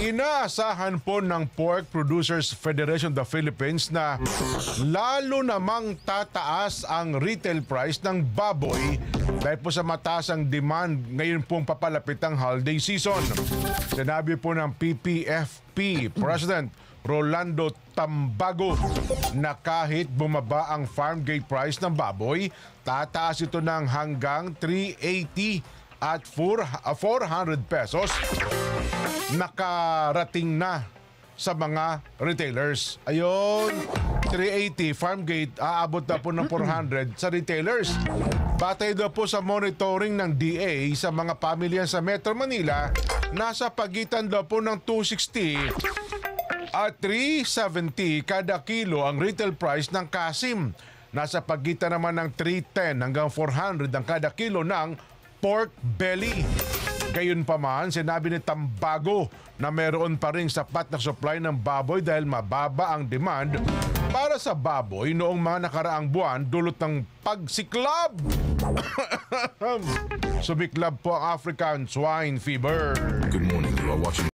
Inaasahan po ng Pork Producers Federation of the Philippines na lalo namang tataas ang retail price ng baboy dahil po sa mataas ang demand ngayon pong papalapit ang holiday season. Sinabi po ng PPFP President Rolando Tambago na kahit bumaba ang farm gate price ng baboy, tataas ito ng hanggang 380 at 400 pesos. Nakarating na sa mga retailers. Ayun, 380 farm gate, aabot na po ng 400 sa retailers. Batay daw po sa monitoring ng DA sa mga pamilya sa Metro Manila, nasa pagitan daw po ng 260 at 370 kada kilo ang retail price ng kasim. Nasa pagitan naman ng 310 hanggang 400 ang kada kilo ng pork belly. Gayunpaman, sinabi ni Tambago na meron pa ring sapat na supply ng baboy dahil mababa ang demand para sa baboy noong mga nakaraang buwan dulot ng pagsiklab. Sumiklab po ang African swine fever. Good morning, you are watching